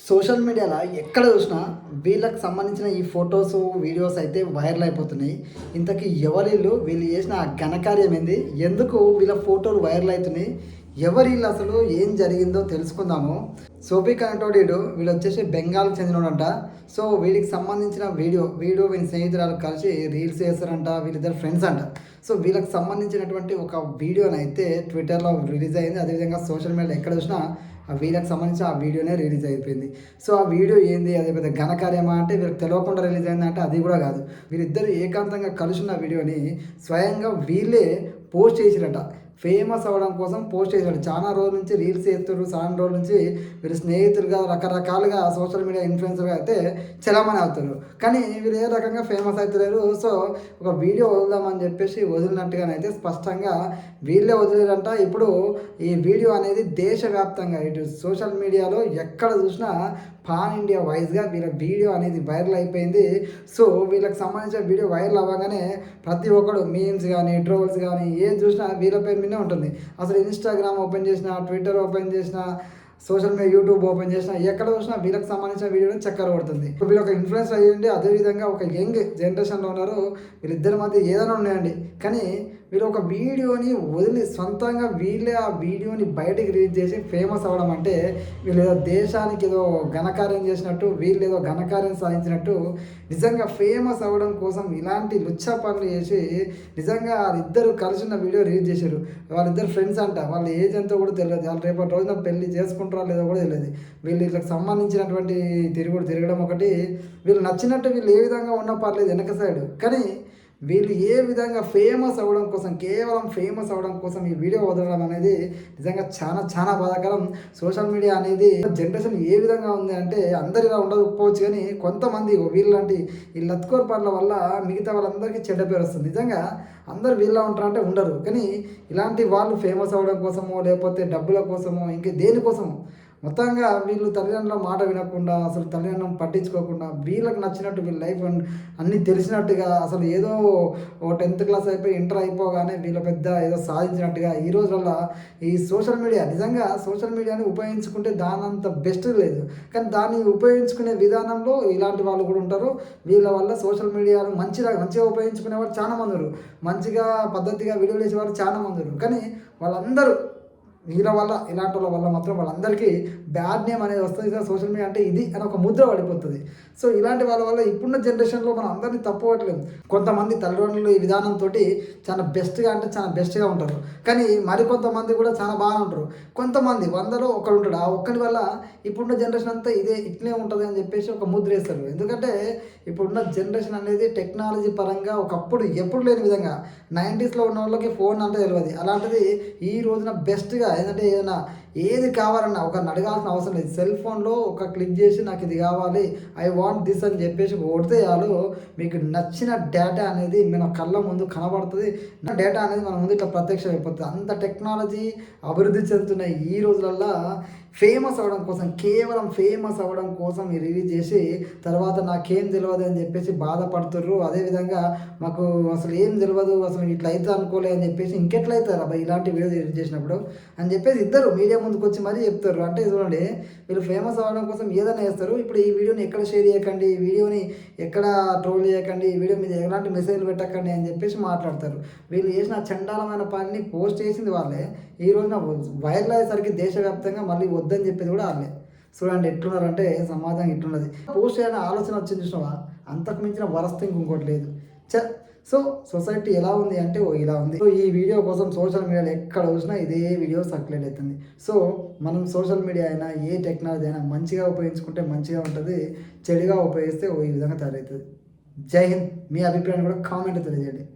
Social మీడియాలో ఎక్కడ చూసినా వీళ్ళకి సంబంధించిన ఈ ఫొటోస్, వీడియోస్ అయితే వైరల్ అయిపోతున్నాయి. ఇంతకీ ఎవరీళ్ళు? వీళ్ళు చేసిన ఆ ఘనకార్యం ఏంది? ఎందుకు వీళ్ళ ఫోటోలు వైరల్ అవుతున్నాయి? ఎవరీళ్ళు అసలు? ఏం జరిగిందో తెలుసుకుందాము. సోఫిక్ అనేటోడు వీడు వచ్చేసి బెంగాల్కి చెందినోడంట. సో వీడికి సంబంధించిన వీడియో వీళ్ళ స్నేహితురాలు కలిసి రీల్స్ చేస్తారంట. వీళ్ళిద్దరు ఫ్రెండ్స్ అంట. సో వీళ్ళకి సంబంధించినటువంటి ఒక వీడియోని అయితే ట్విట్టర్లో రిలీజ్ అయింది. అదేవిధంగా సోషల్ మీడియాలో ఎక్కడ చూసినా ఆ వీళ్ళకి సంబంధించి ఆ వీడియోనే రిలీజ్ అయిపోయింది. సో ఆ వీడియో ఏంది? అదే పెద్ద ఘనకార్యమా అంటే వీళ్ళకి తెలియకుండా రిలీజ్ అయిందంటే అది కూడా కాదు. వీరిద్దరు ఏకాంతంగా కలిసి ఉన్న వీడియోని స్వయంగా వీళ్ళే పోస్ట్ చేసిరట. ఫేమస్ అవ్వడం కోసం పోస్ట్ చేశాడు. చాలా రోజుల నుంచి రీల్స్ చేస్తున్నారు. చాలా రోజుల నుంచి వీళ్ళు స్నేహితులుగా రకరకాలుగా సోషల్ మీడియా ఇన్ఫ్లుయెన్సర్గా అయితే చలామణి అవుతారు. కానీ వీళ్ళు ఏ రకంగా ఫేమస్ అవుతలేరు. సో ఒక వీడియో వదులుదామని చెప్పేసి వదిలినట్టుగానైతే స్పష్టంగా వీళ్ళే వదిలేరంట. ఇప్పుడు ఈ వీడియో అనేది దేశవ్యాప్తంగా ఇటు సోషల్ మీడియాలో ఎక్కడ చూసినా పాన్ ఇండియా వైజ్గా వీళ్ళ వీడియో అనేది వైరల్ అయిపోయింది. సో వీళ్ళకి సంబంధించిన వీడియో వైరల్ అవ్వగానే ప్రతి ఒక్కడు మీమ్స్ కానీ ట్రోల్స్ కానీ ఏం చూసినా వీళ్ళ పేరు మీదే ఉంటుంది. అసలు ఇన్స్టాగ్రామ్ ఓపెన్ చేసిన, ట్విట్టర్ ఓపెన్ చేసిన, సోషల్ మీడియా యూట్యూబ్ ఓపెన్ చేసినా ఎక్కడ చూసినా వీళ్ళకి సంబంధించిన వీడియోని చక్కర పడుతుంది. ఇప్పుడు వీళ్ళు ఒక ఇన్ఫ్లుయెన్స్ అయ్యండి. అదేవిధంగా ఒక యంగ్ జనరేషన్లో ఉన్నారు. వీళ్ళిద్దరి మధ్య ఏదైనా ఉన్నాయండి. కానీ వీళ్ళు ఒక వీడియోని వదిలి సొంతంగా వీళ్ళే ఆ వీడియోని బయటకు రిలీజ్ చేసి ఫేమస్ అవ్వడం అంటే వీళ్ళు ఏదో దేశానికి ఏదో ఘనకార్యం చేసినట్టు, వీళ్ళు ఏదో ఘనకార్యం సాధించినట్టు. నిజంగా ఫేమస్ అవ్వడం కోసం ఇలాంటి లుచ్చా పనులు చేసి నిజంగా వాళ్ళిద్దరు కలిసి ఉన్న వీడియో రిలీజ్ చేశారు. వాళ్ళిద్దరు ఫ్రెండ్స్ అంట. వాళ్ళ ఏజ్ ఎంతో కూడా తెలియదు. వాళ్ళు రేపటి రోజున పెళ్లి చేసుకుంటారో లేదో కూడా తెలియదు. వీళ్ళు వీళ్ళకి సంబంధించినటువంటి తిరగడం ఒకటి. వీళ్ళు నచ్చినట్టు వీళ్ళు ఏ విధంగా ఉన్నా పర్లేదు వెనక సైడ్. కానీ వీళ్ళు ఏ విధంగా ఫేమస్ అవ్వడం కోసం, కేవలం ఫేమస్ అవ్వడం కోసం ఈ వీడియో వదలడం అనేది నిజంగా చాలా చాలా బాధాకరం. సోషల్ మీడియా అనేది జనరేషన్ ఏ విధంగా ఉంది అంటే అందరు ఇలా ఉండకపోవచ్చు. కానీ కొంతమంది వీళ్ళంటి ఈ లత్కోర్ పనుల వల్ల మిగతా వాళ్ళందరికీ చెడ్డ పేరు వస్తుంది. నిజంగా అందరు వీళ్ళ ఉంటారంటే ఉండరు. కానీ ఇలాంటి వాళ్ళు ఫేమస్ అవ్వడం కోసమో లేకపోతే డబ్బుల కోసమో ఇంక దేనికోసమో మొత్తంగా వీళ్ళు తల్లిదండ్రుల మాట వినకుండా, అసలు తల్లిదండ్రులను పట్టించుకోకుండా వీళ్ళకి నచ్చినట్టు వీళ్ళ లైఫ్ అన్నీ తెలిసినట్టుగా, అసలు ఏదో ఓ 10th క్లాస్ అయిపోయి ఇంటర్ అయిపోగానే వీళ్ళ పెద్ద ఏదో సాధించినట్టుగా ఈ రోజుల్లో ఈ సోషల్ మీడియా, నిజంగా సోషల్ మీడియాని ఉపయోగించుకుంటే దానంత బెస్ట్ లేదు. కానీ దాన్ని ఉపయోగించుకునే విధానంలో ఇలాంటి వాళ్ళు కూడా ఉంటారు. వీళ్ళ వల్ల సోషల్ మీడియాను మంచిగా ఉపయోగించుకునే వాళ్ళు చాలా మంది ఉన్నారు. మంచిగా పద్ధతిగా వీడియోలు చేసేవాళ్ళు చాలా మంది ఉన్నారు. కానీ వాళ్ళందరూ వీళ్ళ వల్ల, ఇలాంటి వాళ్ళ వల్ల మాత్రం వాళ్ళందరికీ బ్యాడ్ నేమ్ అనేది వస్తుంది. సోషల్ మీడియా అంటే ఇది అని ఒక ముద్ర పడిపోతుంది. సో ఇలాంటి వాళ్ళ వల్ల ఇప్పుడున్న జనరేషన్లో మనం అందరినీ తప్పుపట్టలేము. కొంతమంది తల్లిదండ్రులు ఈ విధానంతో చాలా బెస్ట్గా అంటే చాలా బెస్ట్గా ఉంటారు. కానీ మరికొంతమంది కూడా చాలా బాగా ఉంటారు. కొంతమంది 100లో ఒకడు ఉంటాడు. ఆ ఒక్కడి వల్ల ఇప్పుడున్న జనరేషన్ అంతా ఇట్లే ఉంటుంది అని చెప్పేసి ఒక ముద్ర వేస్తారు. ఎందుకంటే ఇప్పుడున్న జనరేషన్ అనేది టెక్నాలజీ పరంగా ఒకప్పుడు ఎప్పుడు లేని విధంగా 90sలో ఉన్న వాళ్ళకి ఫోన్ అంటే తెలియదు. అలాంటిది ఈ రోజున బెస్ట్గా ఏంటంటే ఏది కావాలన్నా ఒకరిని అడగాల్సిన అవసరం లేదు. సెల్ ఫోన్లో ఒక క్లిక్ చేసి నాకు ఇది కావాలి, ఐ వాంట్ దిస్ అని చెప్పేసి కొడితే చాలు మీకు నచ్చిన డేటా అనేది మన కళ్ళ ముందు కనబడుతుంది. డేటా అనేది మన ముందు ఇట్లా ప్రత్యక్షం అయిపోతుంది. అంత టెక్నాలజీ అభివృద్ధి చెందుతున్న ఈ రోజులల్లో ఫేమస్ అవ్వడం కోసం, కేవలం ఫేమస్ అవ్వడం కోసం రిలీజ్ చేసి తర్వాత నాకేం తెలియదు అని చెప్పేసి బాధపడుతుర్రు. అదేవిధంగా మాకు అసలు ఏం తెలియదు, అసలు ఇట్లా అయితే అనుకోలే అని చెప్పేసి ఇంకెట్లా అవుతారు అబ్బాయి ఇలాంటి వీడియో రిలీజ్ చేసినప్పుడు అని చెప్పేసి ఇద్దరు మీడియా ముందుకు వచ్చి మరీ చెప్తారు. అంటే చూడండి, వీళ్ళు ఫేమస్ అవ్వడం కోసం ఏదైనా చేస్తారు. ఇప్పుడు ఈ వీడియోని ఎక్కడ షేర్ చేయకండి, ఈ వీడియోని ఎక్కడ ట్రోల్ చేయకండి, ఈ వీడియో మీద ఎలాంటి మెసేజ్లు పెట్టకండి అని చెప్పేసి మాట్లాడతారు. వీళ్ళు చేసిన చండాలమైన పనిని పోస్ట్ చేసింది వాళ్ళే. ఈ రోజున వైరల్ అయ్యేసరికి దేశవ్యాప్తంగా మళ్ళీ వద్దని చెప్పేది కూడా వాళ్ళే. చూడండి ఎట్లున్నారంటే సమాజం ఇట్లున్నది. పోస్ట్ చేయాలని ఆలోచన వచ్చింది చూసినావా, అంతకు మించిన వరస్ట్ ఇంకోటి లేదు. సో సొసైటీ ఎలా ఉంది అంటే ఇలా ఉంది. సో ఈ వీడియో కోసం సోషల్ మీడియాలో ఎక్కడ చూసినా ఇదే వీడియో సర్క్యులేట్ అవుతుంది. సో మనం సోషల్ మీడియా అయినా ఏ టెక్నాలజీ అయినా మంచిగా ఉపయోగించుకుంటే మంచిగా ఉంటుంది, చెడుగా ఉపయోగిస్తే ఈ విధంగా తయారవుతుంది. జై హింద్. మీ అభిప్రాయాన్ని కూడా కామెంట్ తెలియజేయండి.